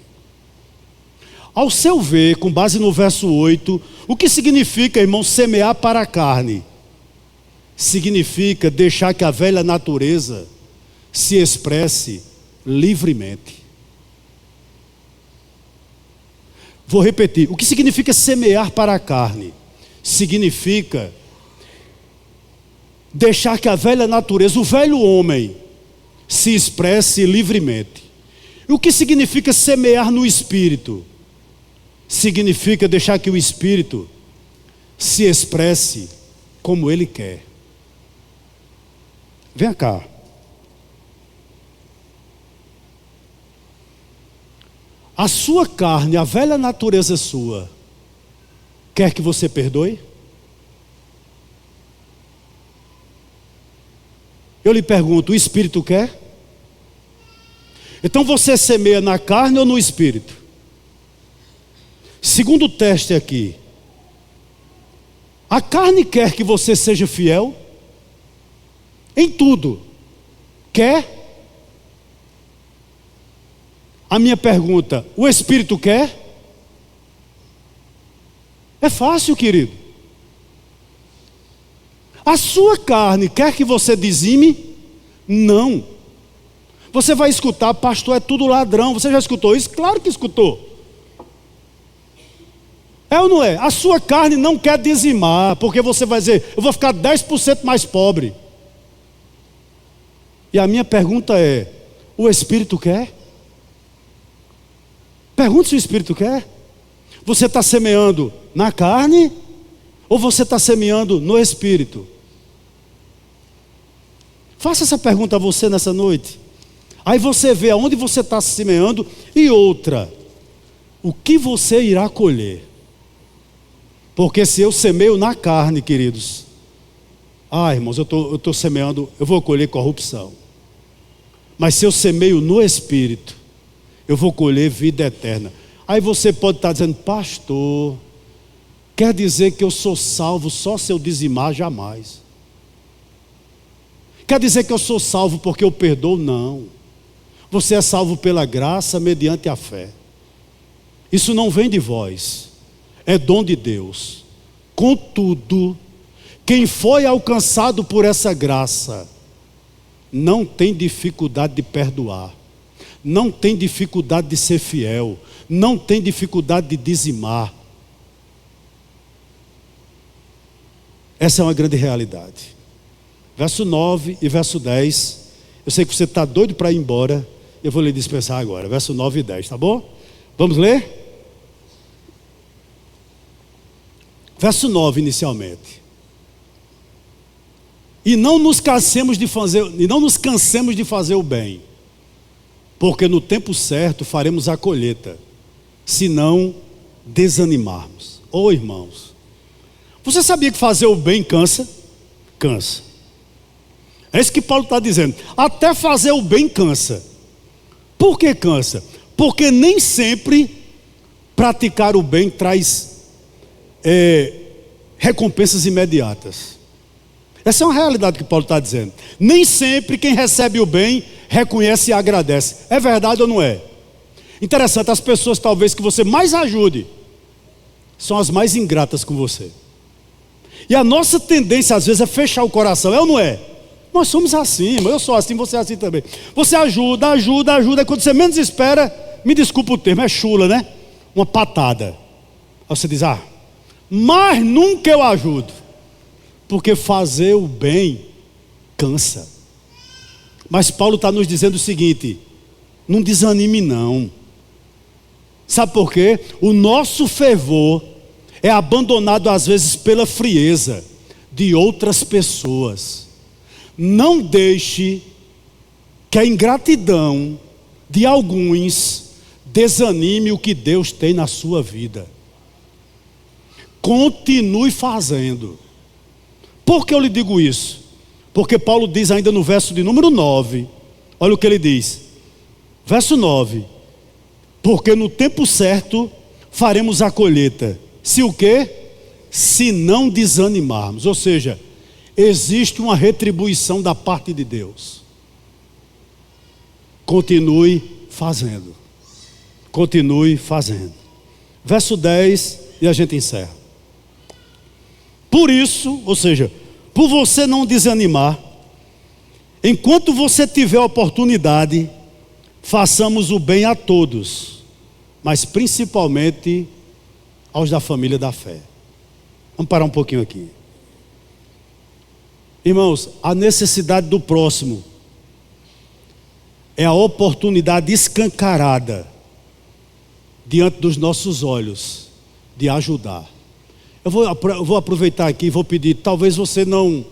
Ao seu ver, com base no verso 8, o que significa, irmão, semear para a carne? Significa deixar que a velha natureza se expresse livremente. Vou repetir, o que significa semear para a carne? Significa deixar que a velha natureza, o velho homem, se expresse livremente. E o que significa semear no Espírito? Significa deixar que o Espírito se expresse como Ele quer. Vem cá. A sua carne, a velha natureza sua, quer que você perdoe? Eu lhe pergunto, o Espírito quer? Então você semeia na carne ou no Espírito? Segundo o teste aqui, a carne quer que você seja fiel? Em tudo. Quer? A minha pergunta, o Espírito quer? É fácil, querido. A sua carne quer que você dizime? Não. Você vai escutar, pastor, é tudo ladrão. Você já escutou isso? Claro que escutou. É ou não é? A sua carne não quer dizimar, porque você vai dizer, eu vou ficar 10% mais pobre. E a minha pergunta é, o Espírito quer? Pergunte se o Espírito quer. Você está semeando na carne ou você está semeando no Espírito? Faça essa pergunta a você nessa noite. Aí você vê aonde você está semeando. E outra, o que você irá colher? Porque se eu semeio na carne, queridos, irmãos, eu estou semeando, eu vou colher corrupção. Mas se eu semeio no Espírito, eu vou colher vida eterna. Aí você pode estar dizendo: pastor, quer dizer que eu sou salvo só se eu dizimar? Jamais. Quer dizer que eu sou salvo porque eu perdoo? Não. Você é salvo pela graça mediante a fé. Isso não vem de vós, é dom de Deus. Contudo, quem foi alcançado por essa graça não tem dificuldade de perdoar, não tem dificuldade de ser fiel, não tem dificuldade de dizimar. Essa é uma grande realidade. Verso 9 e verso 10. Eu sei que você está doido para ir embora. Eu vou lhe dispensar agora. Verso 9 e 10, tá bom? Vamos ler? Verso 9 inicialmente. E não nos cansemos de fazer o bem, porque no tempo certo faremos a colheita, se não desanimarmos. Irmãos, você sabia que fazer o bem cansa? Cansa. É isso que Paulo está dizendo. Até fazer o bem cansa. Por que cansa? Porque nem sempre praticar o bem traz recompensas imediatas. Essa é uma realidade que Paulo está dizendo. Nem sempre quem recebe o bem reconhece e agradece. É verdade ou não é? Interessante, as pessoas talvez que você mais ajude são as mais ingratas com você. E a nossa tendência às vezes é fechar o coração, é ou não é? Nós somos assim, eu sou assim, você é assim também. Você ajuda, e quando você menos espera, me desculpa o termo, é chula, né? Uma patada. Aí você diz: mas nunca eu ajudo. Porque fazer o bem cansa. Mas Paulo está nos dizendo o seguinte: não desanime não. Sabe por quê? O nosso fervor é abandonado às vezes pela frieza de outras pessoas. Não deixe que a ingratidão de alguns desanime o que Deus tem na sua vida. Continue fazendo. Por que eu lhe digo isso? Porque Paulo diz ainda no verso de número 9, olha o que ele diz, verso 9: porque no tempo certo faremos a colheita, se o quê? Se não desanimarmos. Ou seja, existe uma retribuição da parte de Deus. Continue fazendo. Continue fazendo. Verso 10 e a gente encerra. Por isso, ou seja, por você não desanimar, enquanto você tiver oportunidade, façamos o bem a todos, mas principalmente aos da família da fé. Vamos parar um pouquinho aqui. Irmãos, a necessidade do próximo é a oportunidade escancarada diante dos nossos olhos de ajudar. Eu vou aproveitar aqui e vou pedir, talvez você não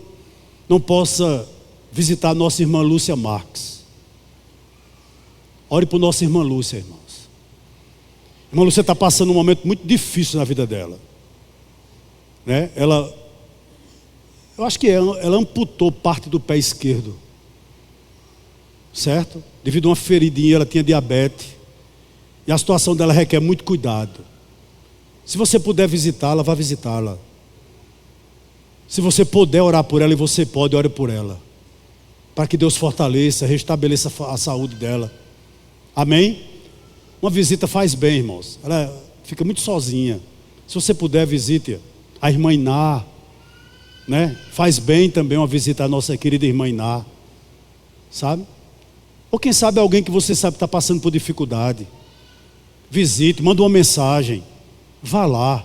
possa visitar a nossa irmã Lúcia Marques. Ore por nossa irmã Lúcia, irmãos. A irmã Lúcia está passando um momento muito difícil na vida dela, né? Eu acho que ela amputou parte do pé esquerdo, certo? Devido a uma feridinha, ela tinha diabetes, e a situação dela requer muito cuidado. Se você puder visitá-la, vá visitá-la. Se você puder orar por ela, e você pode, ore por ela, para que Deus fortaleça, restabeleça a saúde dela. Amém? Uma visita faz bem, irmãos. Ela fica muito sozinha. Se você puder, visite a irmã Iná, né? Faz bem também uma visita à nossa querida irmã Iná, sabe? Ou quem sabe alguém que você sabe que está passando por dificuldade. Visite, manda uma mensagem. Vá lá.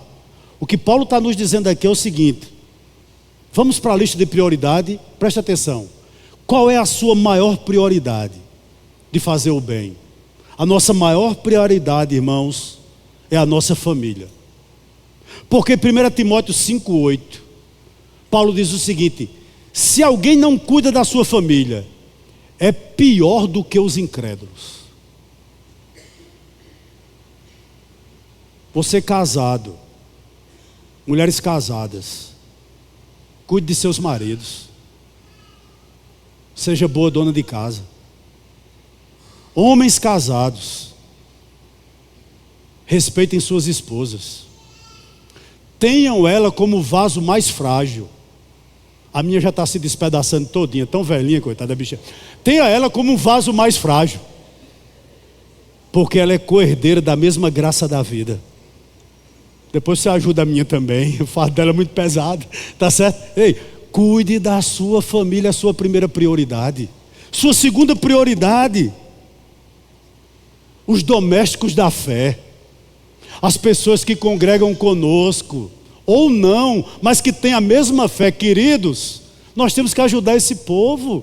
O que Paulo está nos dizendo aqui é o seguinte: vamos para a lista de prioridade. Preste atenção. Qual é a sua maior prioridade de fazer o bem? A nossa maior prioridade, irmãos, é a nossa família. Porque 1 Timóteo 5,8, Paulo diz o seguinte: se alguém não cuida da sua família, é pior do que os incrédulos. Você casado, Mulheres casadas, cuide de seus maridos. Seja boa dona de casa. Homens casados, respeitem suas esposas. Tenham ela como o vaso mais frágil. A minha já está se despedaçando todinha, tão velhinha, coitada da bicha. Tenha ela como um vaso mais frágil, porque ela é co-herdeira da mesma graça da vida. Depois você ajuda a minha também, o fardo dela é muito pesado, tá certo? Ei, cuide da sua família, a sua primeira prioridade. Sua segunda prioridade, os domésticos da fé. As pessoas que congregam conosco, ou não, mas que têm a mesma fé, queridos, nós temos que ajudar esse povo.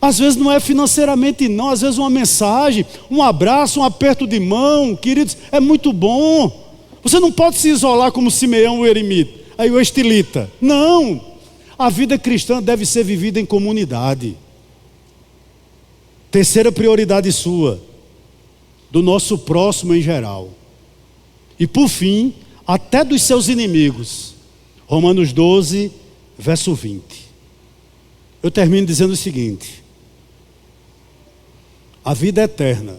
Às vezes não é financeiramente não, às vezes uma mensagem, um abraço, um aperto de mão, queridos, é muito bom. Você não pode se isolar como Simeão o eremita, aí o estilita. Não, a vida cristã deve ser vivida em comunidade. Terceira prioridade sua, do nosso próximo em geral. E por fim, até dos seus inimigos. Romanos 12, verso 20. Eu termino dizendo o seguinte: a vida eterna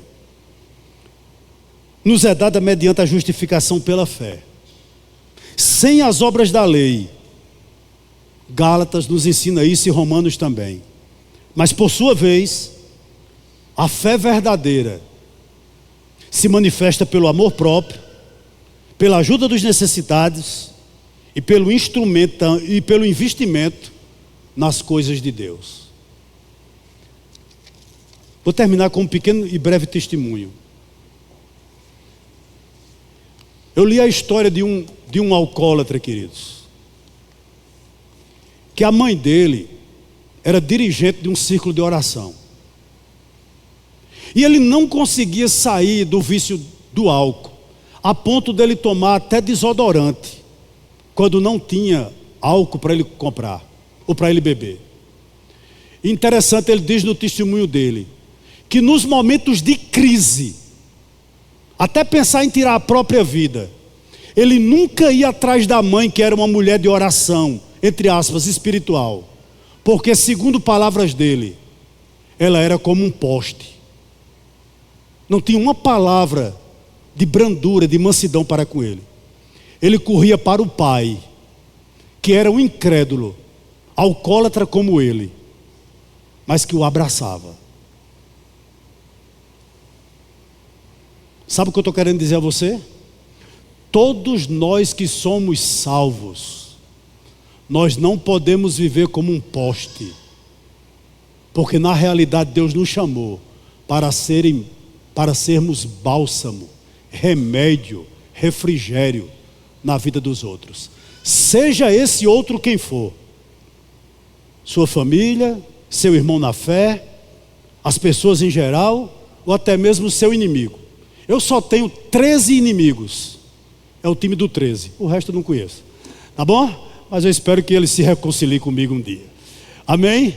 nos é dada mediante a justificação pela fé, sem as obras da lei. Gálatas nos ensina isso e Romanos também. Mas por sua vez, a fé verdadeira se manifesta pelo amor próprio, pela ajuda dos necessitados e pelo investimento nas coisas de Deus. Vou terminar com um pequeno e breve testemunho. Eu li a história de um alcoólatra, queridos, que a mãe dele era dirigente de um círculo de oração. E ele não conseguia sair do vício do álcool, a ponto dele tomar até desodorante, quando não tinha álcool para ele comprar, ou para ele beber. Interessante, ele diz no testemunho dele, que nos momentos de crise, até pensar em tirar a própria vida, ele nunca ia atrás da mãe, que era uma mulher de oração, entre aspas, espiritual, porque segundo palavras dele, ela era como um poste, não tinha uma palavra de brandura, de mansidão para com ele. Ele corria para o pai, que era um incrédulo, alcoólatra como ele, mas que o abraçava. Sabe o que eu estou querendo dizer a você? Todos nós que somos salvos, nós não podemos viver como um poste, porque na realidade Deus nos chamou para sermos bálsamo, remédio, refrigério na vida dos outros. Seja esse outro quem for, sua família, seu irmão na fé, as pessoas em geral, ou até mesmo seu inimigo. Eu só tenho 13 inimigos, é o time do 13, o resto eu não conheço, tá bom? Mas eu espero que ele se reconcilie comigo um dia, amém?